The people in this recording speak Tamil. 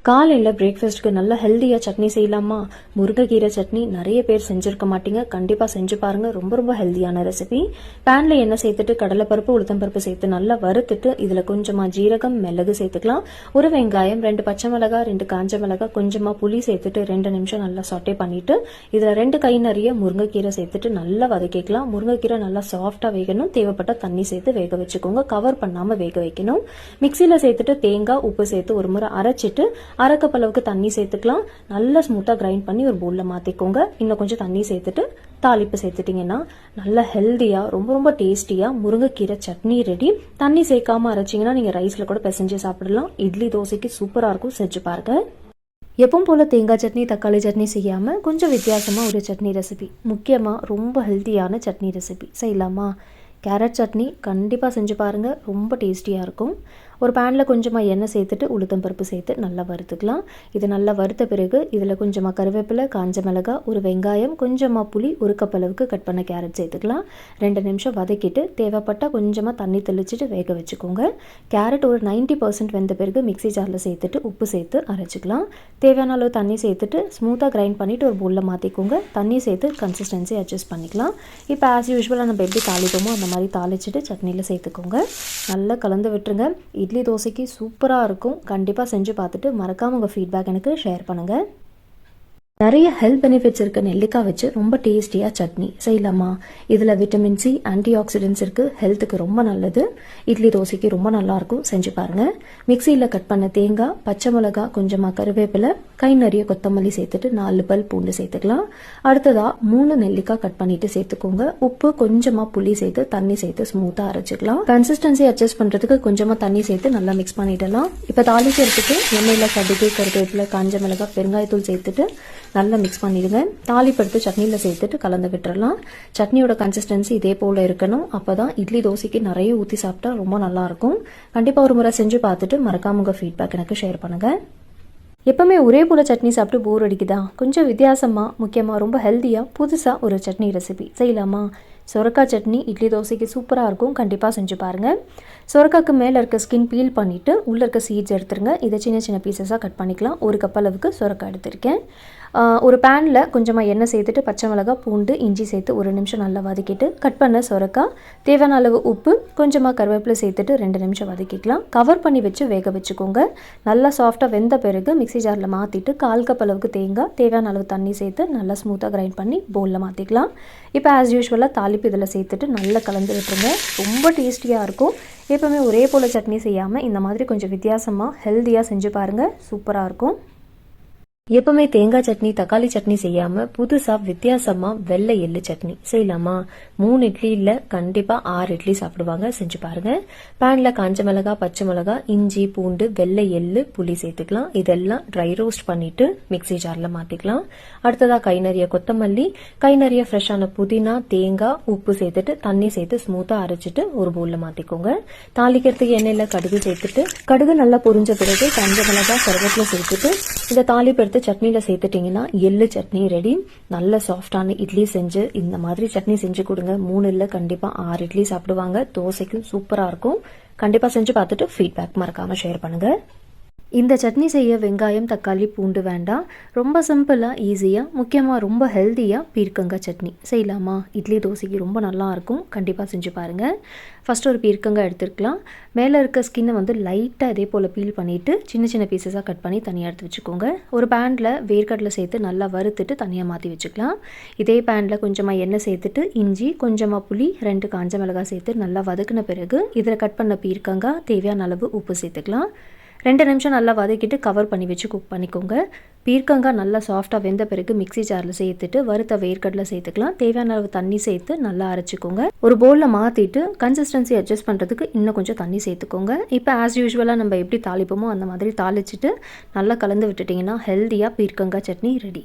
காலையில் பிரேக்ஃபாஸ்ட்டுக்கு நல்ல ஹெல்த்தியாக சட்னி செய்யலாமா? முருங்கைக்கீரை சட்னி நிறைய பேர் செஞ்சுருக்க மாட்டீங்க. கண்டிப்பாக செஞ்சு பாருங்கள். ரொம்ப ரொம்ப ஹெல்த்தியான ரெசிபி. பேனில் எண்ணெய் சேர்த்துட்டு கடலைப்பருப்பு உளுத்தம்பருப்பு சேர்த்து நல்லா வறுத்துட்டு இதில் கொஞ்சமாக ஜீரகம் மிளகு சேர்த்துக்கலாம். ஒரு வெங்காயம், 2 பச்சை மிளகாய், 2 காஞ்ச மிளகாய், கொஞ்சமாக புளி சேர்த்துட்டு 2 நிமிஷம் நல்லா சொட்டே பண்ணிட்டு இதில் 2 கை நிறைய முருங்கைக்கீரை சேர்த்துட்டு நல்லா வதக்கிக்கலாம். முருங்கைக்கீரை நல்லா சாஃப்டாக வேகணும். தேவைப்பட்ட தண்ணி சேர்த்து வேக வச்சுக்கோங்க. கவர் பண்ணாமல் வேக வைக்கணும். மிக்சியில் சேர்த்துட்டு தேங்காய் உப்பு சேர்த்து ஒரு முறை அரைச்சிட்டு அரை கப் அளவுக்கு தண்ணி சேர்த்துக்கலாம். நல்லா ஸ்மூத்தாக கிரைண்ட் பண்ணி ஒரு பவுலில் மாற்றிக்கோங்க. இன்னும் கொஞ்சம் தண்ணி சேர்த்துட்டு தாளிப்பு சேர்த்துட்டிங்கன்னா நல்லா ஹெல்த்தியாக ரொம்ப ரொம்ப டேஸ்டியாக முருங்கைக்கீரை சட்னி ரெடி. தண்ணி சேர்க்காம அரைச்சிங்கன்னா நீங்கள் ரைஸில் கூட பிசைஞ்சு சாப்பிடலாம். இட்லி தோசைக்கு சூப்பராக இருக்கும். செஞ்சு பாருங்க. எப்பவும் போல் தேங்காய் சட்னி தக்காளி சட்னி செய்யாமல் கொஞ்சம் வித்தியாசமாக ஒரு சட்னி ரெசிபி, முக்கியமாக ரொம்ப ஹெல்த்தியான சட்னி ரெசிபி செய்யலாமா? கேரட் சட்னி கண்டிப்பாக செஞ்சு பாருங்கள். ரொம்ப டேஸ்டியாக இருக்கும். ஒரு பேனில் கொஞ்சமாக எண்ணெய் சேர்த்துட்டு உளுத்தம்பருப்பு சேர்த்து நல்லா வறுத்துக்கலாம். இது நல்லா வறுத்த பிறகு இதில் கொஞ்சமாக கருவேப்பிலை, காஞ்ச மிளகாய், ஒரு வெங்காயம், கொஞ்சமாக புளி, ஒரு கப் அளவுக்கு கட் பண்ண கேரட் சேர்த்துக்கலாம். 2 நிமிஷம் வதக்கிட்டு தேவைப்பட்டால் கொஞ்சமாக தண்ணி தெளிச்சிட்டு வேக வச்சுக்கோங்க. கேரட் ஒரு 90% வெந்த பிறகு மிக்ஸி ஜாரில் சேர்த்துட்டு உப்பு சேர்த்து அரைச்சிக்கலாம். தேவையான அளவு தண்ணி சேர்த்துட்டு ஸ்மூத்தாக கிரைண்ட் பண்ணிவிட்டு ஒரு பவுலில் மாற்றிக்கோங்க. தண்ணி சேர்த்து கன்சிஸ்டன்சி அட்ஜஸ்ட் பண்ணிக்கலாம். இப்போ ஆஸ் யூஸ்வலாக நம்ம எப்படி தாளிப்போமோ அந்த மாதிரி தாளிச்சிட்டு சட்னியில் சேர்த்துக்கோங்க. நல்லா கலந்து விட்டுருங்க. இட்லி தோசைக்கு சூப்பராக இருக்கும். கண்டிப்பாக செஞ்சு பார்த்துட்டு மறக்காமல் உங்கள் ஃபீட்பேக் எனக்கு ஷேர் பண்ணுங்கள். நிறைய ஹெல்த் பெனிஃபிட்ஸ் இருக்க நெல்லிக்காய் வச்சு ரொம்ப டேஸ்டியாக சட்னி செய்யலாமா? இதில் விட்டமின் சி, ஆன்டி ஆக்சிடென்ட்ஸ் இருக்குது. ஹெல்த்துக்கு ரொம்ப நல்லது. இட்லி தோசைக்கு ரொம்ப நல்லாயிருக்கும். செஞ்சு பாருங்கள். மிக்சியில் கட் பண்ண தேங்காய், பச்சை மிளகாய், கொஞ்சமாக கருவேப்பிலை, கை நிறைய கொத்தமல்லி சேர்த்துட்டு 4 பல் பூண்டு சேர்த்துக்கலாம். அடுத்ததாக 3 நெல்லிக்காய் கட் பண்ணிட்டு சேர்த்துக்கோங்க. உப்பு, கொஞ்சமாக புளி சேர்த்து தண்ணி சேர்த்து ஸ்மூத்தாக அரைச்சிக்கலாம். கன்சிஸ்டன்சி அட்ஜஸ்ட் பண்ணுறதுக்கு கொஞ்சமாக தண்ணி சேர்த்து நல்லா மிக்ஸ் பண்ணிடலாம். இப்போ தாளிக்கிறதுக்கு எண்ணெயில் கடுகு, கருவேப்பிலை, காஞ்ச மிளகாய், பெருங்காயத்தூள் சேர்த்துட்டு நல்லா மிக்ஸ் பண்ணிடுங்க. தாளிப்படுத்து சட்னியில் சேர்த்துட்டு கலந்து விட்டுறலாம். சட்னியோட கன்சிஸ்டன்சி இதே போல் இருக்கணும். அப்போ தான் இட்லி தோசைக்கு நிறைய ஊற்றி சாப்பிட்டா ரொம்ப நல்லாயிருக்கும். கண்டிப்பாக ஒரு முறை செஞ்சு பார்த்துட்டு மறக்காம உங்கள் ஃபீட்பேக் எனக்கு ஷேர் பண்ணுங்கள். எப்பவுமே ஒரே போல் சட்னி சாப்பிட்டு போர் அடிக்குதா? கொஞ்சம் வித்தியாசமாக, முக்கியமாக ரொம்ப ஹெல்த்தியாக புதுசாக ஒரு சட்னி ரெசிபி செய்யலாமா? சொரக்காய் சட்னி இட்லி தோசைக்கு சூப்பராக இருக்கும். கண்டிப்பாக செஞ்சு பாருங்கள். சொரக்காய்க்கு மேலே இருக்க ஸ்கின் பீல் பண்ணிவிட்டு உள்ளே இருக்க சீட்ஸ் எடுத்துருங்க. இதை சின்ன சின்ன பீசஸாக கட் பண்ணிக்கலாம். 1 கப் அளவுக்கு சொரக்காய் எடுத்திருக்கேன். ஒரு பேனில் கொஞ்சமாக எண்ணெய் சேர்த்துட்டு பச்சை மிளகாய், பூண்டு, இஞ்சி சேர்த்து 1 நிமிஷம் நல்லா வதக்கிட்டு கட் பண்ண சொரக்காய், தேவையான அளவு உப்பு, கொஞ்சமாக கருவேப்பிலை சேர்த்துட்டு 2 நிமிஷம் வதக்கிக்கலாம். கவர் பண்ணி வச்சு வேக வச்சுக்கோங்க. நல்லா சாஃப்டாக வெந்த பிறகு மிக்ஸி ஜாரில் மாற்றிட்டு 1/4 கப் அளவுக்கு தேங்காய், தேவையான அளவு தண்ணி சேர்த்து நல்லா ஸ்மூத்தாக கிரைண்ட் பண்ணி பவுலில் மாற்றிக்கலாம். இப்போ ஆஸ் யூஸ்வலாக தாளிப்பு இதில் சேர்த்துட்டு நல்லா கலந்து விட்டுருங்க. ரொம்ப டேஸ்டியாக இருக்கும். எப்போவுமே ஒரே போல் சட்னி செய்யாமல் இந்த மாதிரி கொஞ்சம் வித்தியாசமாக ஹெல்த்தியாக செஞ்சு பாருங்கள். சூப்பராக இருக்கும். எப்பவுமே தேங்காய் சட்னி தக்காளி சட்னி செய்யாமல் புதுசாக வித்தியாசமாக வெள்ளை எள்ளு சட்னி செய்யலாமா? 3 இட்லி இல்லை, கண்டிப்பாக 6 இட்லி சாப்பிடுவாங்க. செஞ்சு பாருங்க. பேனில் காஞ்ச மிளகாய், பச்சை மிளகாய், இஞ்சி, பூண்டு, வெள்ளை எள்ளு, புளி சேர்த்துக்கலாம். இதெல்லாம் ட்ரை ரோஸ்ட் பண்ணிட்டு மிக்ஸி ஜாரில் மாற்றிக்கலாம். அடுத்ததாக கை நிறைய கொத்தமல்லி, கை நிறைய ஃப்ரெஷ்ஷான புதினா, தேங்காய், உப்பு சேர்த்துட்டு தண்ணி சேர்த்து ஸ்மூத்தாக அரைச்சிட்டு ஒரு பவுலில் மாற்றிக்கோங்க. தாளிக்கிறதுக்கு எண்ணெயில் கடுகு சேர்த்துட்டு கடுகு நல்லா பொரிஞ்ச பிறகு காஞ்ச மிளகாய், கருவேப்பிலை சேர்த்துட்டு இந்த தாளிப்பு சட்னியில் சேர்த்துட்டீங்கன்னா எள்ளு சட்னி ரெடி. நல்ல சாஃப்டான இட்லி செஞ்சு இந்த மாதிரி சட்னி செஞ்சு கொடுங்க. 3 இல்லை, கண்டிப்பாக 6 இட்லி சாப்பிடுவாங்க. தோசைக்கும் சூப்பராக இருக்கும். கண்டிப்பாக செஞ்சு பார்த்துட்டு ஃபீட்பேக் மறக்காமல் ஷேர் பண்ணுங்கள். இந்த சட்னி செய்ய வெங்காயம், தக்காளி, பூண்டு வேண்டாம். ரொம்ப சிம்பிளாக, ஈஸியாக, முக்கியமாக ரொம்ப ஹெல்த்தியாக பீர்க்கங்காய் சட்னி செய்யலாமா? இட்லி தோசைக்கு ரொம்ப நல்லாயிருக்கும். கண்டிப்பாக செஞ்சு பாருங்கள். ஃபஸ்ட்டு ஒரு பீர்க்கங்காய் எடுத்துருக்கலாம். மேலே இருக்க ஸ்கின்னை லைட்டாக இதே போல் பீல் பண்ணிவிட்டு சின்ன சின்ன பீசஸாக கட் பண்ணி தனியாக எடுத்து வச்சுக்கோங்க. ஒரு பேனில் வேர்க்கடலை சேர்த்து நல்லா வறுத்துட்டு தனியாக மாற்றி வச்சுக்கலாம். இதே பேனில் கொஞ்சமாக எண்ணெய் சேர்த்துட்டு இஞ்சி, கொஞ்சமாக புளி, 2 காஞ்ச மிளகாய் சேர்த்து நல்லா வதக்கின பிறகு இதில் கட் பண்ண பீர்க்கங்காய், தேவையான அளவு உப்பு சேர்த்துக்கலாம். 2 நிமிஷம் நல்லா வதக்கிட்டு கவர் பண்ணி வச்சு குக் பண்ணிக்கோங்க. பீர்க்கங்காய் நல்லா சாஃப்டாக வெந்த பிறகு மிக்ஸி ஜாரில் சேர்த்துட்டு வறுத்த வேர்க்கடலை சேர்த்துக்கலாம். தேவையான அளவு தண்ணி சேர்த்து நல்லா அரைச்சிக்கோங்க. ஒரு பவுலில் மாற்றிட்டு கன்சிஸ்டன்சி அட்ஜஸ்ட் பண்ணுறதுக்கு இன்னும் கொஞ்சம் தண்ணி சேர்த்துக்கோங்க. இப்போ ஆஸ் யூஸ்வலாக நம்ம எப்படி தாளிப்போமோ அந்த மாதிரி தாளிச்சிட்டு நல்லா கலந்து விட்டுட்டிங்கன்னா ஹெல்த்தியாக பீர்க்கங்காய் சட்னி ரெடி.